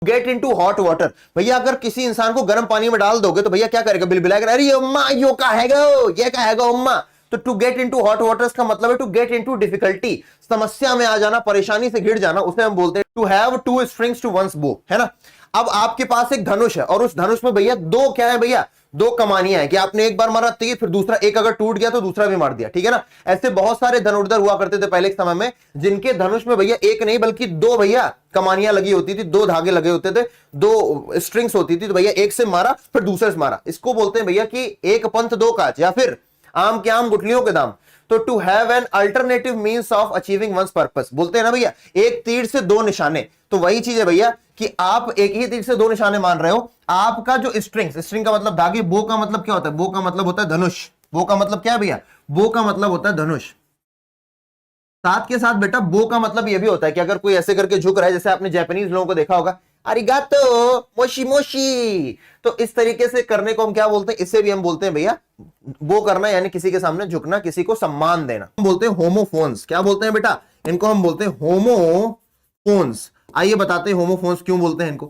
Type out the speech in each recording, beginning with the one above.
Gate into hot water, भैया अगर किसी इंसान को गर्म पानी में डाल दोगे तो भैया क्या करेगा, बिलबिलाएगा, अरे अम्मा यो कहेगा, ये कहेगा अम्मा। तो to get into hot water का मतलब है टू गेट इनटू डिफिकल्टी, समस्या में आ जाना, परेशानी से घिर जाना, उसे हम बोलते हैं to have two strings to one's bow, है ना। अब आपके पास एक धनुष है और उस धनुष में भैया दो क्या है भैया, दो कमानियां हैं कि आपने एक बार मारा तीर, फिर दूसरा एक अगर टूट गया तो दूसरा भी मार दिया, ठीक है ना। ऐसे बहुत सारे धनुर्धर हुआ करते थे पहले के समय में, जिनके धनुष में भैया एक नहीं बल्कि दो भैया कमानियां लगी होती थी, दो धागे लगे होते थे, दो स्ट्रिंग्स होती थी, तो भैया एक से मारा फिर दूसरे से मारा। इसको बोलते हैं भैया कि एक पंथ दो काज, या फिर आम के आम गुठलियों के दाम। तो to have an alternative means of achieving one's purpose, बोलते हैं ना भैया एक तीर से दो निशाने। तो वही चीज है भैया कि आप एक ही तीर से दो निशाने मान रहे हो। आपका जो स्ट्रिंग का मतलब धागे, बो का मतलब क्या होता है, बो का मतलब होता है धनुष। बो का मतलब क्या है भैया, बो का मतलब होता है धनुष। साथ के साथ बेटा बो का मतलब यह भी होता है कि अगर कोई ऐसे करके झुक रहा है, जैसे आपने जापानीज लोगों को देखा होगा, अरिगातो मोशी मोशी, तो इस तरीके से करने को हम क्या बोलते हैं, इसे भी हम बोलते हैं भैया बो करना, यानी किसी के सामने झुकना, किसी को सम्मान देना। हम बोलते हैं होमोफोन्स। क्या बोलते हैं बेटा, इनको हम बोलते हैं होमोफोन्स। आइए बताते हैं होमोफोन्स क्यों बोलते हैं इनको।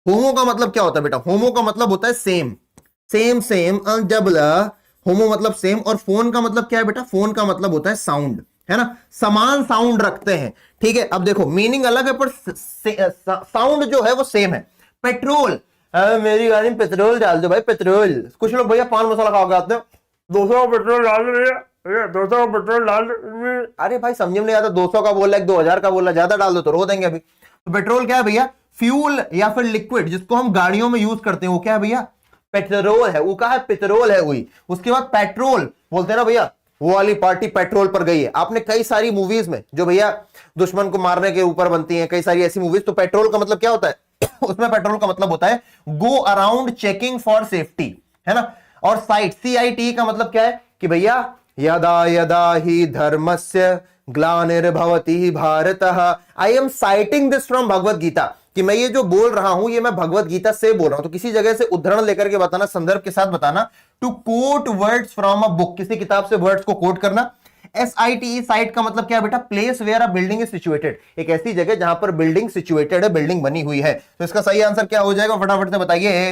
होमो का मतलब क्या होता है बेटा, होमो का मतलब होता है सेम, सेम सेम डबल, होमो मतलब सेम, और फोन का मतलब क्या है बेटा, फोन का मतलब होता है साउंड, है ना, समान साउंड रखते हैं, ठीक है। अब देखो मीनिंग अलग है पर साउंड जो है वो सेम है। पेट्रोल, मेरी गाड़ी में पेट्रोल डाल दो भाई, पेट्रोल। कुछ लोग भैया पान मसाला खा के आते हैं, 200 पेट्रोल डाल दो, 200 पेट्रोल डाल दो। अरे भाई समझ में नहीं आता, 200 का बोल रहा है 2000 का बोल रहा है, ज्यादा डाल दो तो रो देंगे अभी। तो पेट्रोल क्या है भैया, फ्यूल या फिर लिक्विड जिसको हम गाड़ियों में यूज करते हैं, वो क्या है भैया, पेट्रोल है। वो कहा है पेट्रोल है वही। उसके बाद पेट्रोल बोलते हैं ना भैया, वो वाली पार्टी पेट्रोल पर गई है। आपने कई सारी मूवीज में जो भैया दुश्मन को मारने के ऊपर बनती हैं, कई सारी ऐसी मूवीज, तो पेट्रोल का मतलब क्या होता है उसमें पेट्रोल का मतलब होता है go around checking for safety, है ना। और साइट, CIT का मतलब क्या है कि भैया यदा यदा ही धर्मस्य ग्लानिर्भवति भारतः, I am citing this from Bhagavad Gita, कि मैं ये जो बोल रहा हूं ये मैं भगवत गीता से बोल रहा हूं। तो किसी जगह से उद्धरण लेकर के बताना, संदर्भ के साथ बताना। To quote words from a book, किसी किताब से वर्ड्स को कोट करना। SITE, साइट का मतलब क्या है बेटा, place where a building is situated, एक ऐसी जगह जहां पर बिल्डिंग सिचुएटेड है, बिल्डिंग बनी हुई है। तो इसका सही आंसर क्या हो जाएगा, फटाफट से बताइए।